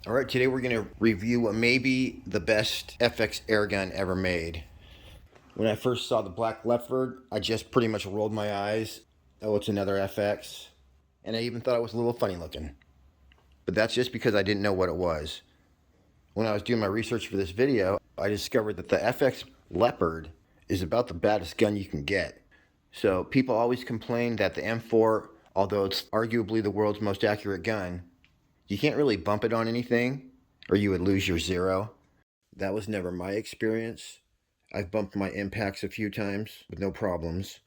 Alright, today we're going to review what may be the best FX airgun ever made. When I first saw the Black Leopard, I just pretty much rolled my eyes. Oh, it's another FX. And I even thought it was a little funny looking. But that's just because I didn't know what it was. When I was doing my research for this video, I discovered that the FX Leopard is about the baddest gun you can get. So people always complain that the M4, although it's arguably the world's most accurate gun, you can't really bump it on anything or you would lose your zero. That was never my experience. I've bumped my impacts a few times with no problems,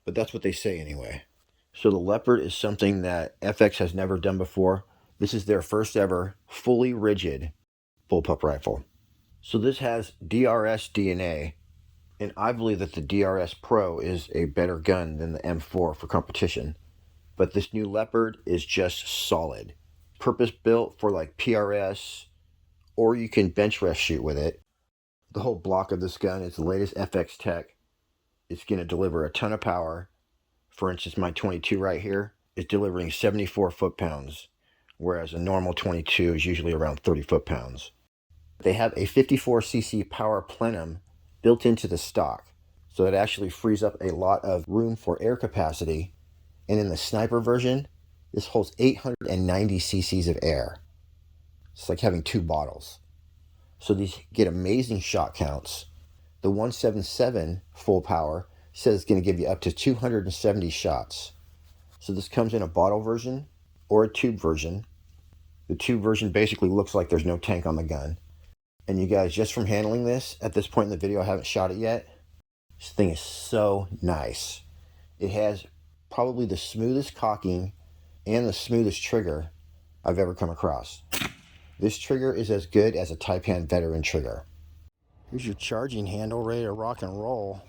but that's what they say anyway. So the Leopard is something that FX has never done before. This is their first ever fully rigid bullpup rifle. So this has DRS DNA, and I believe that the DRS Pro is a better gun than the M4 for competition. But this new Leopard is just solid. Purpose built for like PRS, or you can Benchrest shoot with it. The whole block of this gun is the latest FX tech. It's going to deliver a ton of power. For instance, my 22 right here is delivering 74 foot-pounds, whereas a normal 22 is usually around 30 foot-pounds. They have a 54cc Power Plenum built into the stock, so it actually frees up a lot of room for air capacity. And in the sniper version, this holds 890 cc's of air. It's like having two bottles. So these get amazing shot counts. The 177 full power says it's going to give you up to 270 shots. So this comes in a bottle version or a tube version. The tube version basically looks like there's no tank on the gun. And you guys, just from handling this, at this point in the video, I haven't shot it yet. This thing is so nice. It has probably the smoothest cocking and the smoothest trigger I've ever come across. This trigger is as good as a Taipan veteran trigger. Here's your charging handle, ready to rock and roll.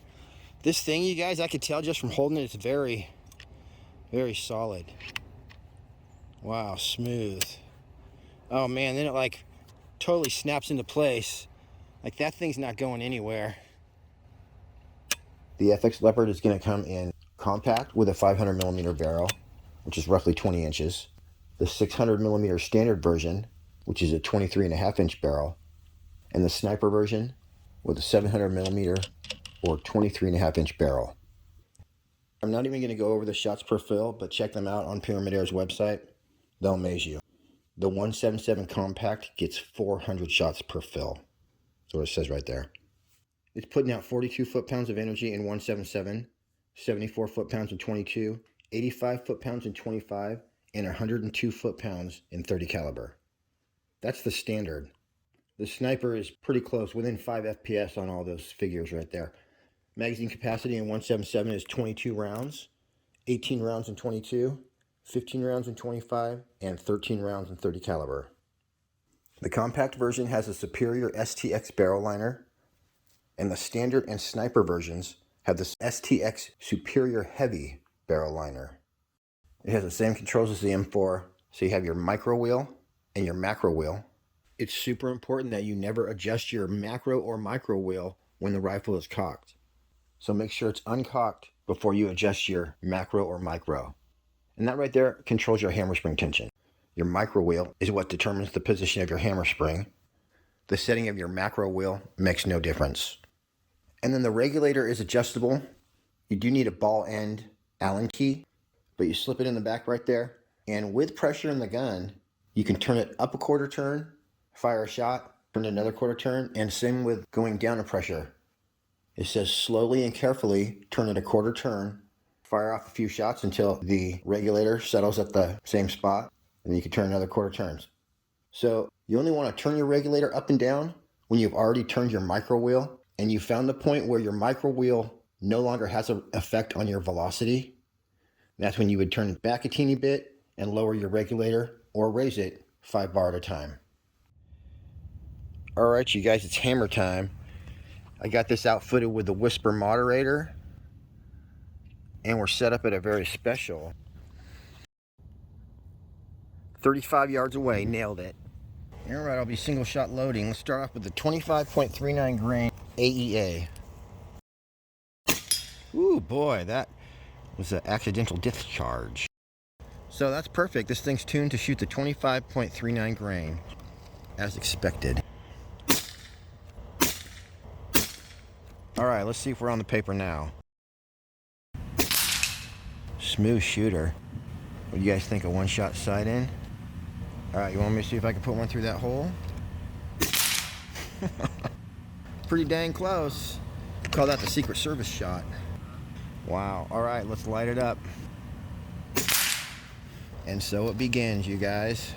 This thing, you guys, I could tell just from holding it, it's very, very solid. Wow, smooth. Oh man, then it like totally snaps into place. Like that thing's not going anywhere. The FX Leopard is going to come in compact with a 500mm barrel, which is roughly 20 inches. The 600mm standard version, which is a 23.5-inch barrel, and the sniper version with a 700mm or 23.5-inch barrel. I'm not even going to go over the shots per fill, but check them out on Pyramid Air's website. They'll amaze you. The 177 compact gets 400 shots per fill. That's what it says right there. It's putting out 42 foot-pounds of energy in 177, 74 foot-pounds in 22, 85 foot-pounds in 25, and 102 foot-pounds in 30 caliber. That's the standard. The sniper is pretty close, within 5 FPS on all those figures right there. Magazine capacity in 177 is 22 rounds, 18 rounds in 22, 15 rounds in 25, and 13 rounds in 30 caliber. The compact version has a superior STX barrel liner, and the standard and sniper versions have the STX Superior Heavy barrel liner. It has the same controls as the M4, so you have your micro wheel and your macro wheel. It's super important that you never adjust your macro or micro wheel when the rifle is cocked. So make sure it's uncocked before you adjust your macro or micro. And that right there controls your hammer spring tension. Your micro wheel is what determines the position of your hammer spring. The setting of your macro wheel makes no difference. And then the regulator is adjustable. You do need a ball end Allen key, but you slip it in the back right there. And with pressure in the gun, you can turn it up a quarter turn, fire a shot, turn it another quarter turn, and same with going down a pressure. It says slowly and carefully turn it a quarter turn, fire off a few shots until the regulator settles at the same spot, and then you can turn another quarter turns. So you only want to turn your regulator up and down when you've already turned your micro wheel and you found the point where your micro wheel no longer has an effect on your velocity. That's when you would turn it back a teeny bit and lower your regulator or raise it 5 bar at a time. All right, you guys, it's hammer time. I got this outfitted with the Whisper moderator, and we're set up at a very special 35 yards away. Nailed it. All right, I'll be single shot loading. Let's start off with the 25.39 grain AEA. Ooh, boy, that was an accidental discharge. So that's perfect. This thing's tuned to shoot the 25.39 grain. as expected. All right, let's see if we're on the paper now. Smooth shooter. What do you guys think, a one-shot sight in? All right, you want me to see if I can put one through that hole? Pretty dang close. Call that the Secret Service shot. Wow. All right, let's light it up. And so it begins, you guys.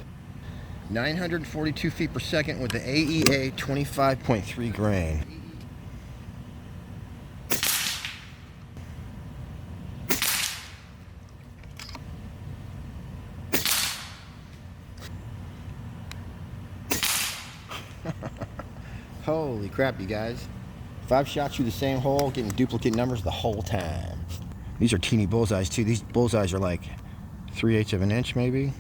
942 feet per second with the AEA 25.3 grain. Holy crap, you guys. 5 shots through the same hole, getting duplicate numbers the whole time. These are teeny bullseyes too. These bullseyes are like 3/8 of an inch maybe.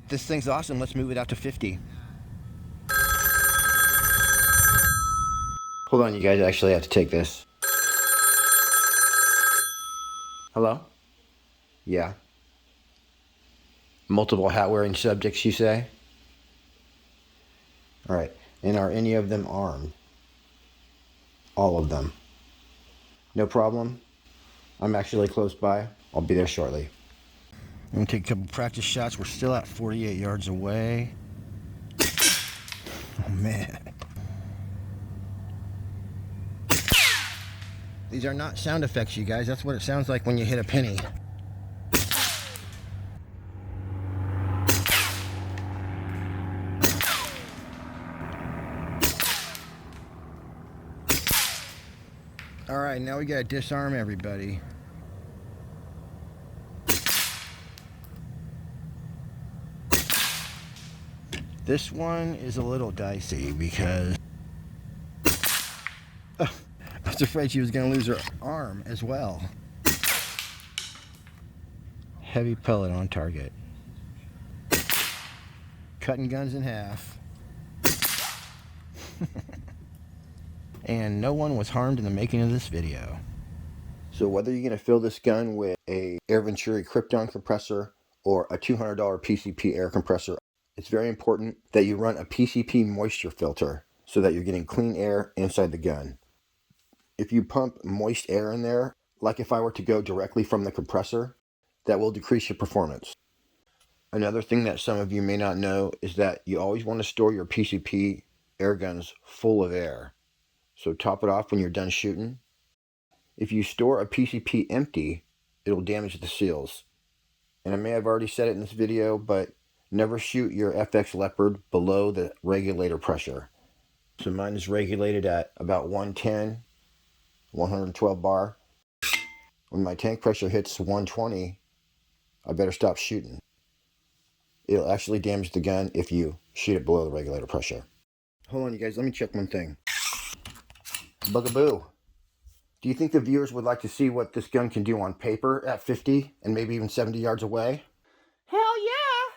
This thing's awesome. Let's move it out to 50. Hold on, you guys actually have to take this. Hello? Yeah. Multiple hat wearing subjects, you say? All right. And are any of them armed? All of them. No problem. I'm actually close by. I'll be there shortly. I'm gonna take a couple practice shots. We're still at 48 yards away. Oh man. These are not sound effects, you guys. That's what it sounds like when you hit a penny. All right, now we gotta disarm everybody. This one is a little dicey because I was afraid she was gonna lose her arm as well. Heavy pellet on target. Cutting guns in half. And no one was harmed in the making of this video. So whether you're gonna fill this gun with a Air Venturi Krypton compressor or a $200 PCP air compressor, it's very important that you run a PCP moisture filter so that you're getting clean air inside the gun. If you pump moist air in there, like if I were to go directly from the compressor, that will decrease your performance. Another thing that some of you may not know is that you always want to store your PCP air guns full of air. So top it off when you're done shooting. If you store a PCP empty, it'll damage the seals. And I may have already said it in this video, but never shoot your FX Leopard below the regulator pressure. So mine is regulated at about 110, 112 bar. When my tank pressure hits 120, I better stop shooting. It'll actually damage the gun if you shoot it below the regulator pressure. Hold on, you guys, let me check one thing. Bugaboo. Do you think the viewers would like to see what this gun can do on paper at 50 and maybe even 70 yards away? Hell yeah!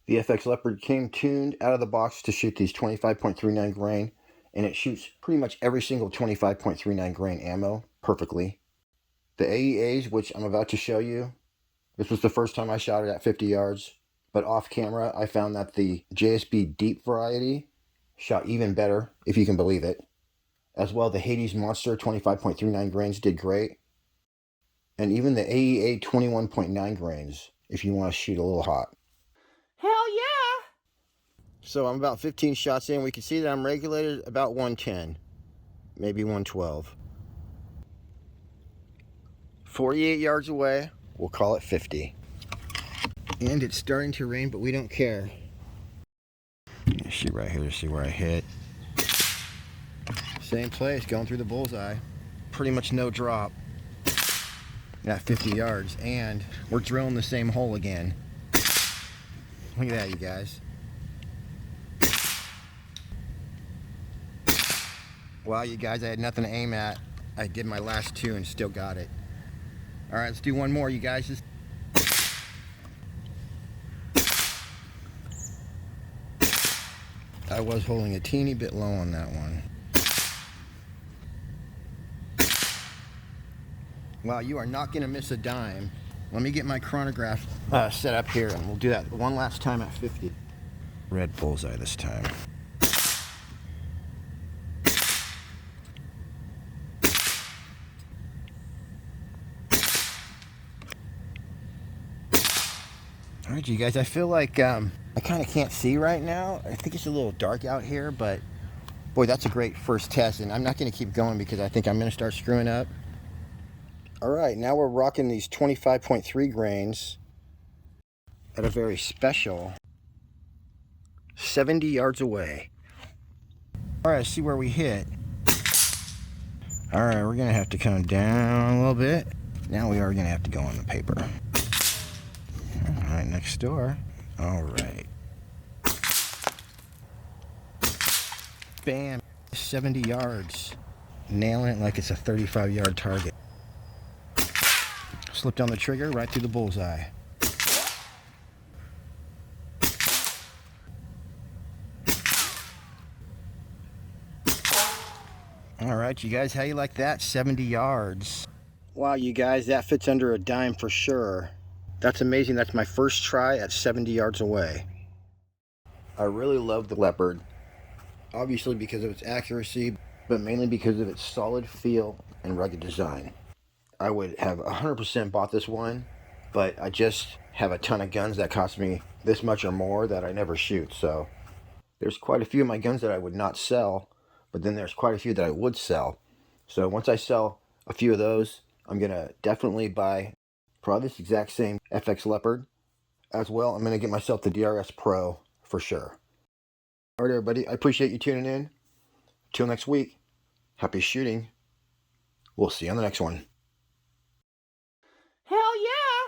The FX Leopard came tuned out of the box to shoot these 25.39 grain, and it shoots pretty much every single 25.39 grain ammo perfectly. The AEAs, which I'm about to show you, this was the first time I shot it at 50 yards, but off camera I found that the JSB Deep variety shot even better, if you can believe it. As well, the Hades Monster 25.39 grains did great. And even the AEA 21.9 grains, if you want to shoot a little hot. Hell yeah! So I'm about 15 shots in. We can see that I'm regulated about 110, maybe 112. 48 yards away, we'll call it 50. And it's starting to rain, but we don't care. Shoot right here to see where I hit. Same place, going through the bullseye. Pretty much no drop at 50 yards, and we're drilling the same hole again. Look at that, you guys. Wow, you guys, I had nothing to aim at. I did my last two and still got it. All right, let's do one more, you guys. Just I was holding a teeny bit low on that one. Wow, you are not going to miss a dime. Let me get my chronograph set up here, and we'll do that one last time at 50. Red bullseye this time. All right, you guys, I feel like I kind of can't see right now. I think it's a little dark out here, but boy, that's a great first test, and I'm not going to keep going because I think I'm going to start screwing up. All right, now we're rocking these 25.3 grains at a very special 70 yards away. All right, see where we hit. All right, we're gonna have to come down a little bit. Now we are gonna have to go on the paper. All right, next door. All right. Bam, 70 yards. Nailing it like it's a 35-yard target. Slipped on the trigger right through the bullseye. All right, you guys, how you like that? 70 yards. Wow, you guys, that fits under a dime for sure. That's amazing. That's my first try at 70 yards away. I really love the Leopard, obviously because of its accuracy, but mainly because of its solid feel and rugged design. I would have 100% bought this one, but I just have a ton of guns that cost me this much or more that I never shoot. So there's quite a few of my guns that I would not sell, but then there's quite a few that I would sell. So once I sell a few of those, I'm going to definitely buy probably this exact same FX Leopard. As well, I'm going to get myself the DRS Pro for sure. All right, everybody, I appreciate you tuning in. Till next week, happy shooting. We'll see you on the next one. Hell yeah!